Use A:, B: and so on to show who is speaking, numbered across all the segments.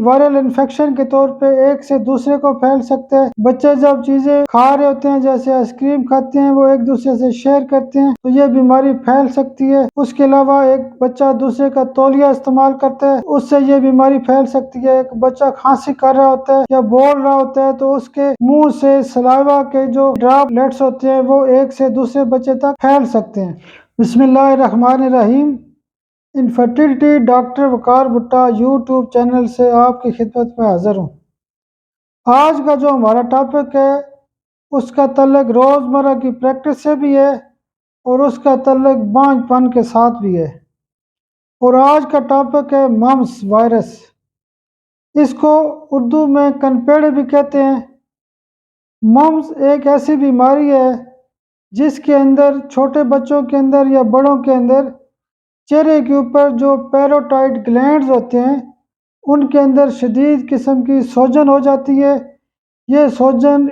A: Viral infection کے طور پہ ایک سے دوسرے کو پھیل سکتے ہیں۔ بچے جب چیزیں کھا رہے ہوتے ہیں، جیسے آئس کریم کھاتے ہیں، وہ ایک دوسرے سے شیئر کرتے ہیں تو یہ بیماری پھیل سکتی ہے۔ اس کے علاوہ ایک بچہ دوسرے کا تولیہ استعمال کرتا ہے، اس سے یہ بیماری پھیل سکتی ہے۔ ایک بچہ کھانسی کر رہا ہوتا ہے یا بول رہا ہوتا ہے تو اس کے منہ سے سلائیوا کے جو ڈراپلیٹس ہوتے ہیں وہ ایک سے دوسرے بچے تک پھیل سکتے ہیں۔ بسم اللہ الرحمن الرحیم۔ انفرٹیلٹی ڈاکٹر وقار بھٹا یوٹیوب چینل سے آپ کی خدمت میں حاضر ہوں۔ آج کا جو ہمارا ٹاپک ہے اس کا تعلق روزمرہ کی پریکٹس سے بھی ہے اور اس کا تعلق بانجھ پن کے ساتھ بھی ہے۔ اور آج کا ٹاپک ہے ممس وائرس۔ اس کو اردو میں کنپیڑے بھی کہتے ہیں۔ ممس ایک ایسی بیماری ہے جس کے اندر چھوٹے بچوں کے اندر یا بڑوں کے اندر چہرے کے اوپر جو پیروٹائڈ گلینڈز ہوتے ہیں ان کے اندر شدید قسم کی سوجن ہو جاتی ہے۔ یہ سوجن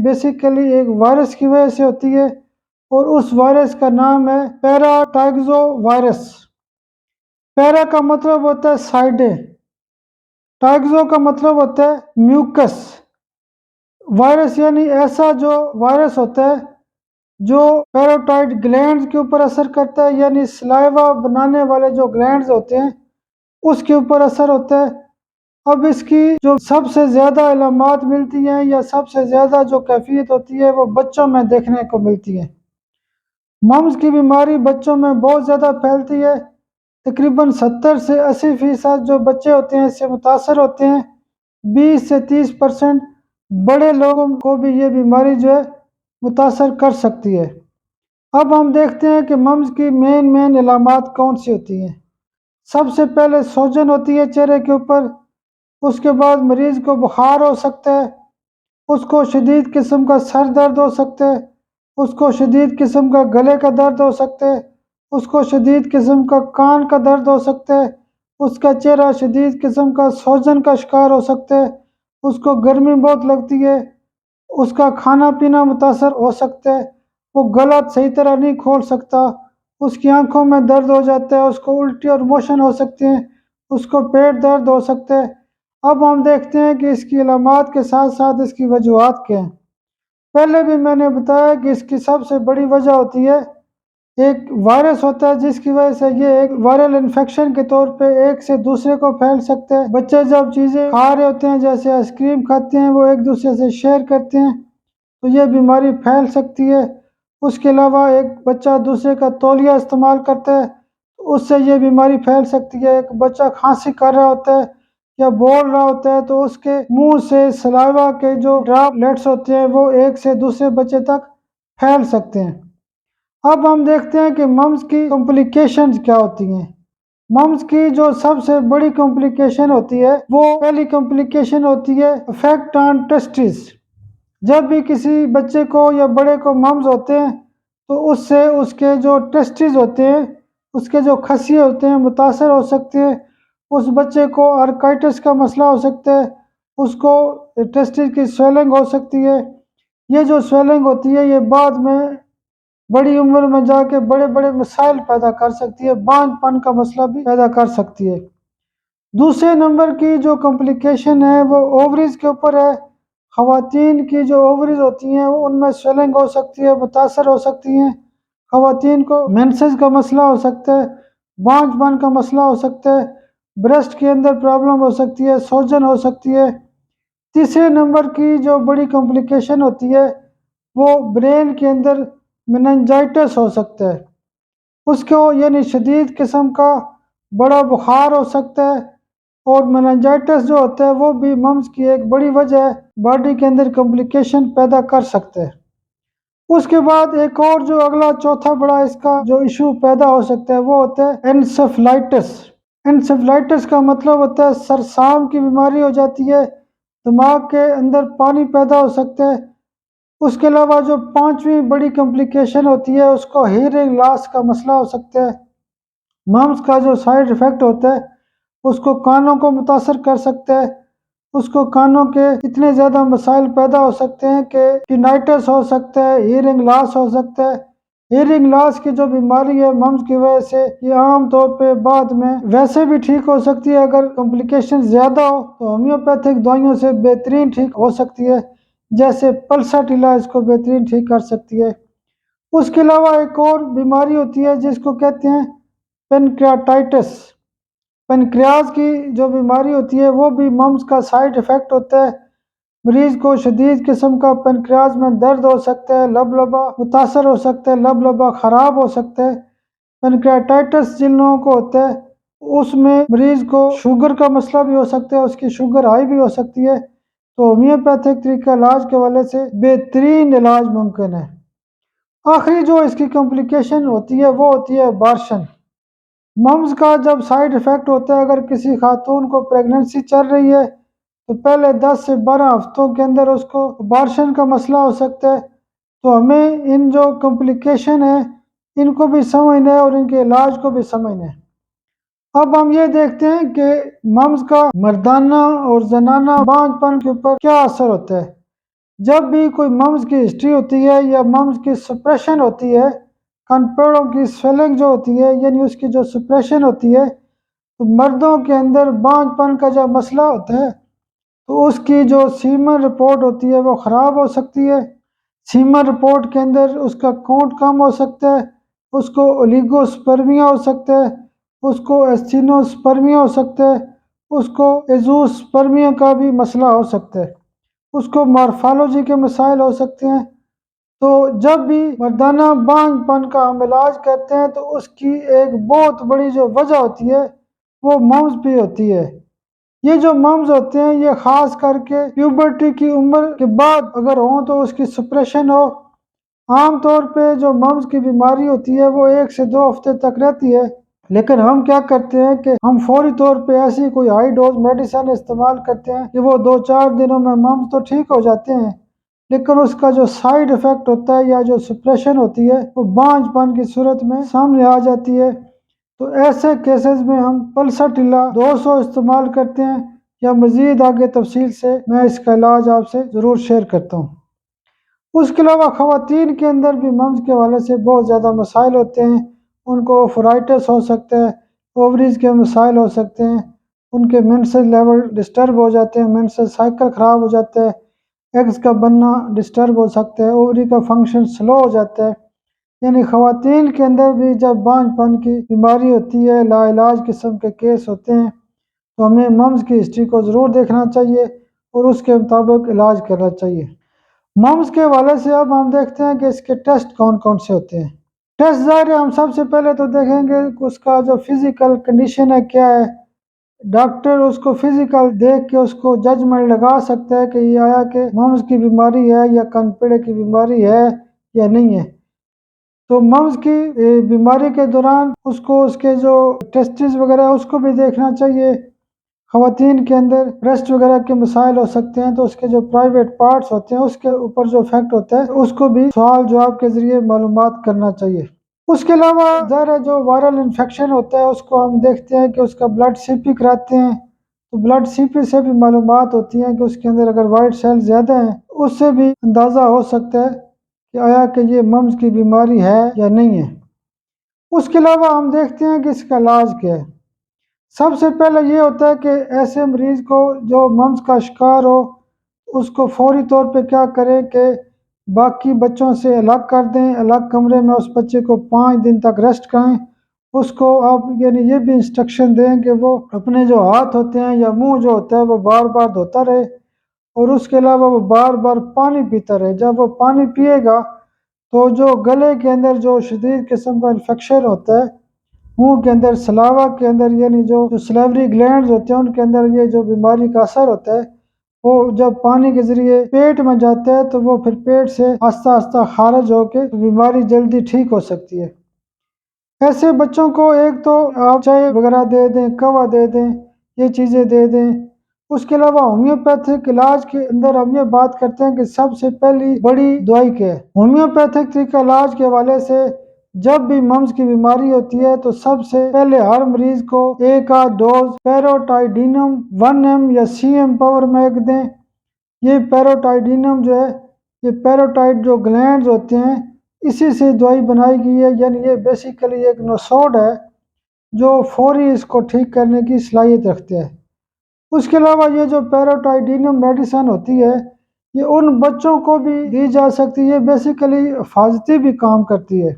A: بیسیکلی ایک وائرس کی وجہ سے ہوتی ہے اور اس وائرس کا نام ہے پیراٹائگزو وائرس۔ پیرا کا مطلب ہوتا ہے سائڈے، ٹائگزو کا مطلب ہوتا ہے میوکس۔ وائرس یعنی ایسا جو وائرس ہوتا ہے جو پیروٹائڈ گلینڈز کے اوپر اثر کرتا ہے، یعنی سلائیوا بنانے والے جو گلینڈز ہوتے ہیں اس کے اوپر اثر ہوتا ہے۔ اب اس کی جو سب سے زیادہ علامات ملتی ہیں یا سب سے زیادہ جو کیفیت ہوتی ہے وہ بچوں میں دیکھنے کو ملتی ہے۔ ممس کی بیماری بچوں میں بہت زیادہ پھیلتی ہے۔ تقریباً 70 سے 80% جو بچے ہوتے ہیں اس سے متاثر ہوتے ہیں۔ 20 سے 30% بڑے لوگوں کو بھی یہ بیماری جو ہے متاثر کر سکتی ہے۔ اب ہم دیکھتے ہیں کہ ممس کی مین علامات کون سی ہوتی ہیں۔ سب سے پہلے سوجن ہوتی ہے چہرے کے اوپر، اس کے بعد مریض کو بخار ہو سکتا ہے، اس کو شدید قسم کا سر درد ہو سکتا ہے، اس کو شدید قسم کا گلے کا درد ہو سکتا ہے، اس کو شدید قسم کا کان کا درد ہو سکتا ہے، اس کا چہرہ شدید قسم کا سوجن کا شکار ہو سکتا ہے، اس کو گرمی بہت لگتی ہے، اس کا کھانا پینا متاثر ہو سکتا ہے، وہ گلا صحیح طرح نہیں کھول سکتا، اس کی آنکھوں میں درد ہو جاتا ہے، اس کو الٹی اور موشن ہو سکتے ہیں، اس کو پیٹ درد ہو سکتا ہے۔ اب ہم دیکھتے ہیں کہ اس کی علامات کے ساتھ ساتھ اس کی وجوہات کیا ہیں۔ پہلے بھی میں نے بتایا کہ اس کی سب سے بڑی وجہ ہوتی ہے ایک وائرس ہوتا ہے جس کی وجہ سے یہ ایک وائرل انفیکشن کے طور پہ ایک سے دوسرے کو پھیل سکتا ہے۔ بچے جب چیزیں کھا رہے ہوتے ہیں، جیسے آئس کریم کھاتے ہیں، وہ ایک دوسرے سے شیئر کرتے ہیں تو یہ بیماری پھیل سکتی ہے۔ اس کے علاوہ ایک بچہ دوسرے کا تولیہ استعمال کرتا ہے تو اس سے یہ بیماری پھیل سکتی ہے۔ ایک بچہ کھانسی کر رہا ہوتا ہے یا بول رہا ہوتا ہے تو اس کے منہ سے سلائیوا کے جو ڈراپلیٹس ہوتے ہیں وہ ایک سے دوسرے بچے تک پھیل سکتے ہیں۔ اب ہم دیکھتے ہیں کہ ممس کی کمپلیکیشنز کیا ہوتی ہیں۔ ممس کی جو سب سے بڑی کمپلیکیشن ہوتی ہے وہ پہلی کمپلیکیشن ہوتی ہے افیکٹ آن ٹیسٹس۔ جب بھی کسی بچے کو یا بڑے کو ممس ہوتے ہیں تو اس سے اس کے جو ٹیسٹس ہوتے ہیں، اس کے جو خصیے ہوتے ہیں متاثر ہو سکتے ہیں۔ اس بچے کو آرکائٹس کا مسئلہ ہو سکتا ہے، اس کو ٹیسٹس کی سویلنگ ہو سکتی ہے۔ یہ جو سویلنگ ہوتی ہے یہ بعد میں بڑی عمر میں جا کے بڑے بڑے مسائل پیدا کر سکتی ہے، بانجھ پن کا مسئلہ بھی پیدا کر سکتی ہے۔ دوسرے نمبر کی جو کمپلیکیشن ہے وہ اووریز کے اوپر ہے۔ خواتین کی جو اووریز ہوتی ہیں ان میں سویلنگ ہو سکتی ہے، متاثر ہو سکتی ہیں۔ خواتین کو مینسز کا مسئلہ ہو سکتا ہے، بانجھ پن کا مسئلہ ہو سکتا ہے، بریسٹ کے اندر پرابلم ہو سکتی ہے، سوجن ہو سکتی ہے۔ تیسرے نمبر کی جو بڑی کمپلیکیشن ہوتی ہے وہ برین کے اندر میننجائٹس ہو سکتا ہے۔ اس کو یعنی شدید قسم کا بڑا بخار ہو سکتا ہے، اور میننجائٹس جو ہوتا ہے وہ بھی ممس کی ایک بڑی وجہ ہے، باڈی کے اندر کمپلیکیشن پیدا کر سکتا ہے۔ اس کے بعد ایک اور جو اگلا چوتھا بڑا اس کا جو ایشو پیدا ہو سکتا ہے وہ ہوتا ہے انسیفلائٹس۔ انسیفلائٹس کا مطلب ہوتا ہے سرسام کی بیماری ہو جاتی ہے، دماغ کے اندر پانی پیدا ہو سکتا ہے۔ اس کے علاوہ جو پانچویں بڑی کمپلیکیشن ہوتی ہے اس کو ہیئرنگ لاس کا مسئلہ ہو سکتا ہے۔ ممس کا جو سائیڈ ایفیکٹ ہوتا ہے اس کو کانوں کو متاثر کر سکتا ہے، اس کو کانوں کے اتنے زیادہ مسائل پیدا ہو سکتے ہیں کہ ٹینائٹس ہو سکتا ہے، ہیئرنگ لاس ہو سکتا ہے، ہیئرنگ لاس کی جو بیماری ہے ممز کی وجہ سے، یہ عام طور پہ بعد میں ویسے بھی ٹھیک ہو سکتی ہے، اگر کمپلیکیشن زیادہ ہو تو ہومیوپیتھک دوائیوں سے بہترین ٹھیک ہو سکتی ہے، جیسے پلساٹیلا اس کو بہترین ٹھیک کر سکتی ہے۔ اس کے علاوہ ایک اور بیماری ہوتی ہے جس کو کہتے ہیں پینکریاٹائٹس۔ پنکریاز کی جو بیماری ہوتی ہے وہ بھی ممز کا سائیڈ افیکٹ ہوتا ہے۔ مریض کو شدید قسم کا پنکریاز میں درد ہو سکتا ہے، لبلبا متاثر ہو سکتا ہے، لبلبا خراب ہو سکتا ہے۔ پنکریاٹائٹس جن لوگوں کو ہوتا ہے اس میں مریض کو شوگر کا مسئلہ بھی ہو سکتا ہے، اس کی شوگر ہائی بھی ہو سکتی ہے، تو ہومیوپیتھک طریقہ علاج کے حوالے سے بہترین علاج ممکن ہے۔ آخری جو اس کی کمپلیکیشن ہوتی ہے وہ ہوتی ہے ابارشن۔ ممز کا جب سائیڈ افیکٹ ہوتا ہے، اگر کسی خاتون کو پریگننسی چل رہی ہے تو پہلے 10 سے 12 ہفتوں کے اندر اس کو ابارشن کا مسئلہ ہو سکتا ہے، تو ہمیں ان جو کمپلیکیشن ہیں ان کو بھی سمجھنا ہے اور ان کے علاج کو بھی سمجھنا ہے۔ اب ہم یہ دیکھتے ہیں کہ ممز کا مردانہ اور زنانہ بانجھ پن کے اوپر کیا اثر ہوتا ہے۔ جب بھی کوئی ممز کی ہسٹری ہوتی ہے یا ممز کی سپریشن ہوتی ہے، کنپیڑوں کی سویلنگ جو ہوتی ہے یعنی اس کی جو سپریشن ہوتی ہے، تو مردوں کے اندر بانجھ پن کا جو مسئلہ ہوتا ہے تو اس کی جو سیمن رپورٹ ہوتی ہے وہ خراب ہو سکتی ہے۔ سیمن رپورٹ کے اندر اس کا کاؤنٹ کم ہو سکتا ہے، اس کو اولیگوسپرمیا ہو سکتا ہے، اس کو ایسٹینوسپرمیا ہو سکتا ہے، اس کو ایزوسپرمیا کا بھی مسئلہ ہو سکتا ہے، اس کو مارفالوجی کے مسائل ہو سکتے ہیں۔ تو جب بھی مردانہ بانجھ پن کا ہم علاج کرتے ہیں تو اس کی ایک بہت بڑی جو وجہ ہوتی ہے وہ ممز پہ ہوتی ہے۔ یہ جو ممز ہوتے ہیں یہ خاص کر کے پیوبرٹی کی عمر کے بعد اگر ہوں تو اس کی سپریشن ہو۔ عام طور پہ جو ممز کی بیماری ہوتی ہے وہ 1 سے 2 ہفتے تک رہتی ہے، لیکن ہم کیا کرتے ہیں کہ ہم فوری طور پہ ایسی کوئی ہائی ڈوز میڈیسن استعمال کرتے ہیں کہ وہ 2-4 دنوں میں ممز تو ٹھیک ہو جاتے ہیں، لیکن اس کا جو سائیڈ افیکٹ ہوتا ہے یا جو سپریشن ہوتی ہے وہ بانجھ پن کی صورت میں سامنے آ جاتی ہے۔ تو ایسے کیسز میں ہم پلساٹیلا 200 استعمال کرتے ہیں، یا مزید آگے تفصیل سے میں اس کا علاج آپ سے ضرور شیئر کرتا ہوں۔ اس کے علاوہ خواتین کے اندر بھی ممز کے حوالے سے بہت زیادہ مسائل ہوتے ہیں، ان کو فرائٹس ہو سکتا ہے، اووریز کے مسائل ہو سکتے ہیں، ان کے منسل لیول ڈسٹرب ہو جاتے ہیں، منسل سائیکل خراب ہو جاتا ہے، ایگز کا بننا ڈسٹرب ہو سکتا ہے، اووری کا فنکشن سلو ہو جاتا ہے۔ یعنی خواتین کے اندر بھی جب بانجھ پن کی بیماری ہوتی ہے، لا علاج قسم کے کیس ہوتے ہیں، تو ہمیں ممز کی ہسٹری کو ضرور دیکھنا چاہیے اور اس کے مطابق علاج کرنا چاہیے۔ ممز کے حوالے سے اب ہم دیکھتے ہیں کہ اس کے ٹیسٹ کون کون سے ہوتے ہیں۔ ٹیسٹ ظاہر ہے ہم سب سے پہلے تو دیکھیں گے کہ اس کا جو فزیکل کنڈیشن ہے کیا ہے۔ ڈاکٹر اس کو فزیکل دیکھ کے اس کو ججمنٹ لگا سکتا ہے کہ یہ آیا کہ ممز کی بیماری ہے یا کنپیڑے کی بیماری ہے یا نہیں ہے۔ تو ممز کی بیماری کے دوران اس کو اس کے جو ٹیسٹز وغیرہ اس کو بھی دیکھنا چاہیے۔ خواتین کے اندر بریسٹ وغیرہ کے مسائل ہو سکتے ہیں تو اس کے جو پرائیویٹ پارٹس ہوتے ہیں اس کے اوپر جو افیکٹ ہوتا ہے اس کو بھی سوال جواب کے ذریعے معلومات کرنا چاہیے۔ اس کے علاوہ ظاہر جو وائرل انفیکشن ہوتا ہے اس کو ہم دیکھتے ہیں کہ اس کا بلڈ سی پی کراتے ہیں، تو بلڈ سی پی سے بھی معلومات ہوتی ہیں کہ اس کے اندر اگر وائٹ سیل زیادہ ہیں اس سے بھی اندازہ ہو سکتا ہے کہ آیا کہ یہ ممز کی بیماری ہے یا نہیں ہے۔ اس کے علاوہ ہم دیکھتے ہیں کہ اس کا علاج کیا ہے۔ سب سے پہلے یہ ہوتا ہے کہ ایسے مریض کو جو ممز کا شکار ہو اس کو فوری طور پہ کیا کریں کہ باقی بچوں سے الگ کر دیں، الگ کمرے میں اس بچے کو 5 دن تک ریسٹ کرائیں۔ اس کو آپ یعنی یہ بھی انسٹرکشن دیں کہ وہ اپنے جو ہاتھ ہوتے ہیں یا منہ جو ہوتا ہے وہ بار بار دھوتا رہے، اور اس کے علاوہ وہ بار بار پانی پیتا رہے۔ جب وہ پانی پیے گا تو جو گلے کے اندر جو شدید قسم کا انفیکشن ہوتا ہے، منہ کے اندر سلاوا کے اندر یعنی جو سلیوری گلینڈز ہوتے ہیں ان کے اندر یہ جو بیماری کا اثر ہوتا ہے وہ جب پانی کے ذریعے پیٹ میں جاتا ہے تو وہ پھر پیٹ سے آہستہ آہستہ خارج ہو کے بیماری جلدی ٹھیک ہو سکتی ہے۔ ایسے بچوں کو ایک تو آپ چائے وغیرہ دے دیں، کوا دے دیں، یہ چیزیں دے دیں۔ اس کے علاوہ ہومیوپیتھک علاج کے اندر ہم یہ بات کرتے ہیں کہ سب سے پہلی بڑی دوائی کیا ہے۔ ہومیوپیتھک طریقہ علاج کے حوالے سے جب بھی ممز کی بیماری ہوتی ہے تو سب سے پہلے ہر مریض کو 1 آدھ ڈوز پیروٹائڈینم 1 یا CM پاور میں ایک دیں۔ یہ پیروٹائڈینم جو ہے یہ پیروٹائڈ جو گلینڈز ہوتے ہیں اسی سے دوائی بنائی گئی ہے، یعنی یہ بیسیکلی ایک نوسوڈ ہے جو فوری اس کو ٹھیک کرنے کی صلاحیت رکھتے ہیں۔ اس کے علاوہ یہ جو پیروٹائڈینم میڈیسن ہوتی ہے یہ ان بچوں کو بھی دی جا سکتی ہے، بیسیکلی حفاظتی بھی کام کرتی ہے،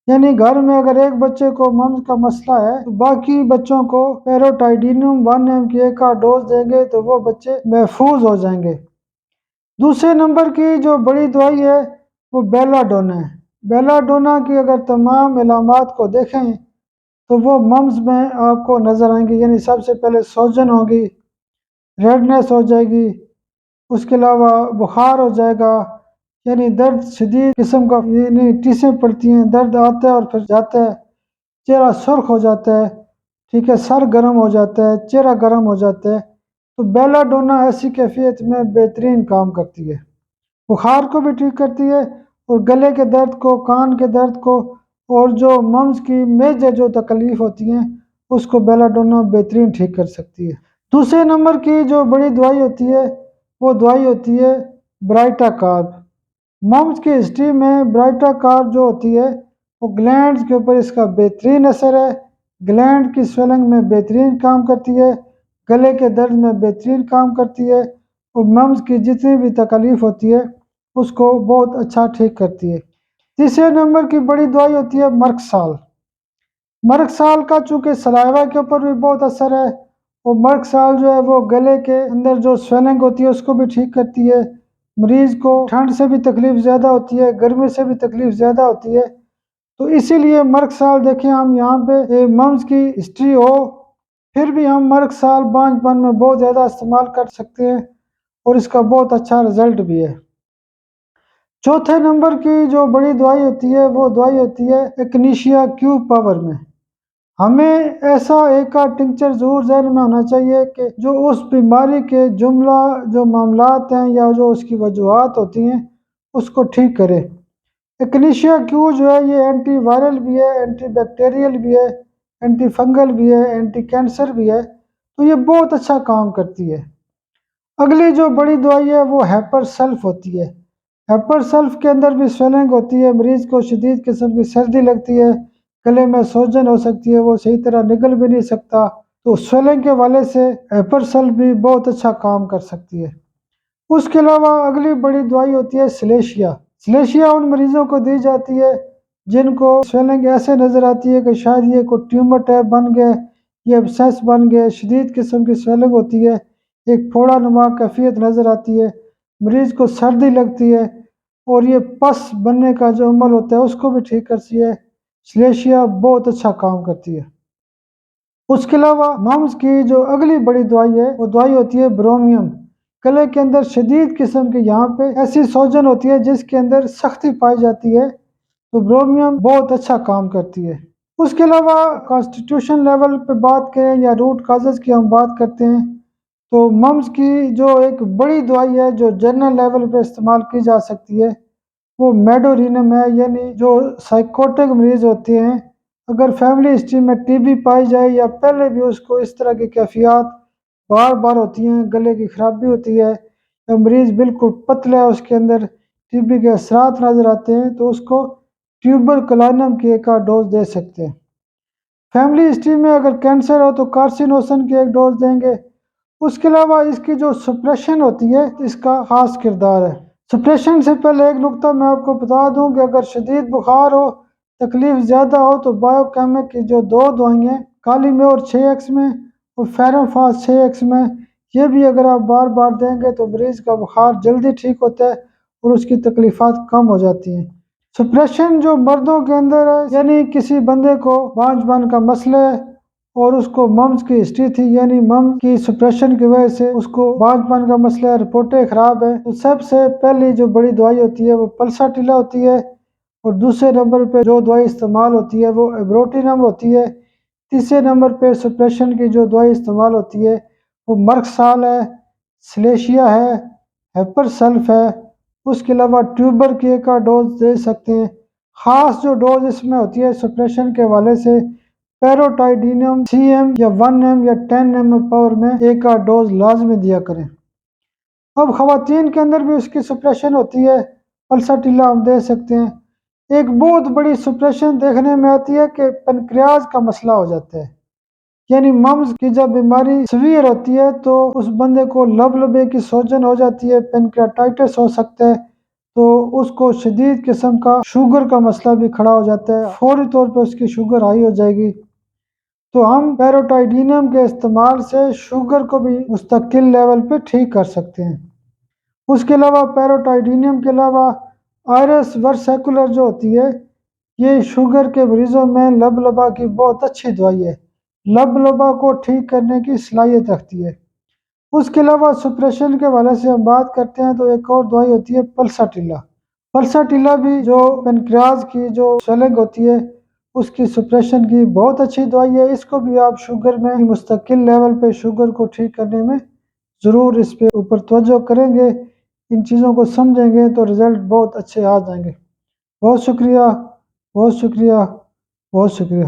A: یعنی گھر میں اگر ایک بچے کو ممز کا مسئلہ ہے تو باقی بچوں کو پیروٹائڈینم 1 mg کی ایک ڈوز دیں گے تو وہ بچے محفوظ ہو جائیں گے۔ دوسرے نمبر کی جو بڑی دوائی ہے وہ بیلا ڈونا ہے۔ بیلا ڈونا کی اگر تمام علامات کو دیکھیں تو وہ ممز میں آپ کو نظر آئیں گی، یعنی سب سے پہلے سوجن ہوگی، ریڈنیس ہو جائے گی، اس کے علاوہ بخار ہو جائے گا، یعنی درد شدید قسم کا، یعنی ٹیسیں پڑتی ہیں، درد آتا ہے اور پھر جاتا ہے، چہرہ سرخ ہو جاتا ہے، ٹھیک ہے، سر گرم ہو جاتا ہے، چہرہ گرم ہو جاتا ہے، تو بیلا ڈونا ایسی کیفیت میں بہترین کام کرتی ہے، بخار کو بھی ٹھیک کرتی ہے اور گلے کے درد کو، کان کے درد کو، اور جو ممز کی میجر جو تکلیف ہوتی ہیں اس کو بیلا ڈونا بہترین ٹھیک کر سکتی ہے۔ دوسرے نمبر کی جو بڑی دوائی ہوتی ہے وہ دوائی ہوتی ہے برائٹا کارب۔ ممز کی ہسٹری میں برائٹا کارب جو ہوتی ہے وہ گلینڈز کے اوپر اس کا بہترین اثر ہے، گلینڈ کی سویلنگ میں بہترین کام کرتی ہے، گلے کے درد میں بہترین کام کرتی ہے، اور ممز کی جتنی بھی تکلیف ہوتی ہے اس کو بہت اچھا ٹھیک کرتی ہے۔ تیسرے نمبر کی بڑی دوائی ہوتی ہے مرکسال۔ مرکسال کا چونکہ سلائیوا کے اوپر بھی بہت اثر ہے، اور مرکسال جو ہے وہ گلے کے اندر جو سویلنگ ہوتی ہے اس کو بھی ٹھیک کرتی ہے، مریض کو ٹھنڈ سے بھی تکلیف زیادہ ہوتی ہے، گرمی سے بھی تکلیف زیادہ ہوتی ہے، تو اسی لیے مرکسال دیکھیں ہم یہاں پہ ممز کی ہسٹری ہو پھر بھی ہم مرکسال بانجھ پن میں بہت زیادہ استعمال کر سکتے ہیں اور اس کا بہت اچھا رزلٹ بھی ہے۔ چوتھے نمبر کی جو بڑی دوائی ہوتی ہے وہ دوائی ہوتی ہے ایکنیشیا کیو پاور میں۔ ہمیں ایسا ایک ٹنکچر ضرور ذہن میں ہونا چاہیے کہ جو اس بیماری کے جملہ جو معاملات ہیں یا جو اس کی وجوہات ہوتی ہیں اس کو ٹھیک کرے۔ ایکنیشیا کیو جو ہے یہ اینٹی وائرل بھی ہے، اینٹی بیکٹیریل بھی ہے، اینٹی فنگل بھی ہے، اینٹی کینسر بھی ہے، تو یہ بہت اچھا کام کرتی ہے۔ اگلی جو بڑی دوائی ہے وہ ہیپر سلف ہوتی ہے۔ ہیپر سلف کے اندر بھی سویلنگ ہوتی ہے، مریض کو شدید قسم کی سردی لگتی ہے، گلے میں سوجن ہو سکتی ہے، وہ صحیح طرح نگل بھی نہیں سکتا، تو سویلنگ کے والے سے ہیپر سلف بھی بہت اچھا کام کر سکتی ہے۔ اس کے علاوہ اگلی بڑی دوائی ہوتی ہے سلیشیا۔ سلیشیا ان مریضوں کو دی جاتی ہے جن کو سویلنگ ایسے نظر آتی ہے کہ شاید یہ کوئی ٹیومر ٹائپ بن گئے، یہ ابسیس بن گئے، شدید قسم کی سویلنگ ہوتی ہے، ایک پھوڑا نما کیفیت نظر آتی ہے، مریض کو سردی لگتی ہے اور یہ پس بننے کا جو عمل ہوتا ہے اس کو بھی ٹھیک کرتی ہے۔ سلیشیا بہت اچھا کام کرتی ہے۔ اس کے علاوہ ممز کی جو اگلی بڑی دوائی ہے وہ دوائی ہوتی ہے برومیم۔ گلے کے اندر شدید قسم کی یہاں پہ ایسی سوجن ہوتی ہے جس کے اندر سختی پائی جاتی ہے، تو برومیم بہت اچھا کام کرتی ہے۔ اس کے علاوہ کانسٹیٹیوشن لیول پہ بات کریں یا روٹ کازز کی ہم بات کرتے ہیں تو ممز کی جو ایک بڑی دوائی ہے جو جنرل لیول پہ استعمال کی جا سکتی ہے وہ میڈورینم ہے، یعنی جو سائیکوٹک مریض ہوتے ہیں اگر فیملی ہسٹری میں ٹی بی پائی جائے یا پہلے بھی اس کو اس طرح کی کیفیات بار بار ہوتی ہیں، گلے کی خرابی ہوتی ہے یا مریض بالکل پتلا ہے، اس کے اندر ٹی بی کے اثرات نظر آتے ہیں، تو اس کو ٹیوبر کلائنم کی ایک ڈوز دے سکتے ہیں۔ فیملی ہسٹری میں اگر کینسر ہو تو کارسینوسن کی ایک ڈوز دیں گے۔ اس کے علاوہ اس کی جو سپریشن ہوتی ہے اس کا خاص کردار ہے۔ سپریشن سے پہلے ایک نقطہ میں آپ کو بتا دوں کہ اگر شدید بخار ہو، تکلیف زیادہ ہو، تو بایو کیمک کی جو 2 دوائیں ہیں کالی میور 6x میں اور فیروفاس 6x میں، یہ بھی اگر آپ بار بار دیں گے تو مریض کا بخار جلدی ٹھیک ہوتا ہے اور اس کی تکلیفات کم ہو جاتی ہیں۔ سپریشن جو مردوں کے اندر ہے، یعنی کسی بندے کو بانجھ پن کا مسئلہ ہے اور اس کو ممز کی ہسٹری تھی، یعنی ممز کی سپریشن کی وجہ سے اس کو بانجھ پن کا مسئلہ ہے، رپورٹیں خراب ہے، تو سب سے پہلی جو بڑی دوائی ہوتی ہے وہ پلساٹیلا ہوتی ہے، اور دوسرے نمبر پہ جو دوائی استعمال ہوتی ہے وہ ایبروٹینم ہوتی ہے، تیسرے نمبر پہ سپریشن کی جو دوائی استعمال ہوتی ہے وہ مرکسال ہے، سلیشیا ہے، ہیپر سلف ہے۔ اس کے علاوہ ٹیوبر کی ایک ڈوز دے سکتے ہیں۔ خاص جو ڈوز اس میں ہوتی ہے سپریشن کے حوالے سے پیروٹائڈینم CM یا 1 mg یا 10 mg پاور میں ایک ڈوز لازمی دیا کریں۔ اب خواتین کے اندر بھی اس کی سپریشن ہوتی ہے، پلساٹیلا ہم دے سکتے ہیں۔ ایک بہت بڑی سپریشن دیکھنے میں آتی ہے کہ پنکریاز کا مسئلہ ہو جاتا ہے، یعنی ممز کی جب بیماری سیویئر ہوتی ہے تو اس بندے کو لبے کی سوجن ہو جاتی ہے، پنکریاٹائٹس ہو سکتا ہے، تو اس کو شدید قسم کا شوگر کا مسئلہ بھی کھڑا ہو جاتا ہے، فوری طور پہ اس کی شوگر ہائی ہو جائے گی۔ تو ہم پیروٹائڈینیم کے استعمال سے شوگر کو بھی مستقل لیول پہ ٹھیک کر سکتے ہیں۔ اس کے علاوہ پیروٹائڈینیم کے علاوہ آئرس ورسیکولر جو ہوتی ہے، یہ شوگر کے مریضوں میں لبا کی بہت اچھی دوائی ہے، لبا کو ٹھیک کرنے کی صلاحیت رکھتی ہے۔ اس کے علاوہ سپریشن کے حوالے سے ہم بات کرتے ہیں تو ایک اور دوائی ہوتی ہے پلساٹیلا۔ پلساٹیلا بھی جو پنکریاز کی جو سویلنگ ہوتی ہے اس کی سپریشن کی بہت اچھی دوائی ہے، اس کو بھی آپ شوگر میں مستقل لیول پہ شوگر کو ٹھیک کرنے میں ضرور اس پہ اوپر توجہ کریں گے، ان چیزوں کو سمجھیں گے تو رزلٹ بہت اچھے آ جائیں گے۔ بہت شکریہ، بہت شکریہ، بہت شکریہ۔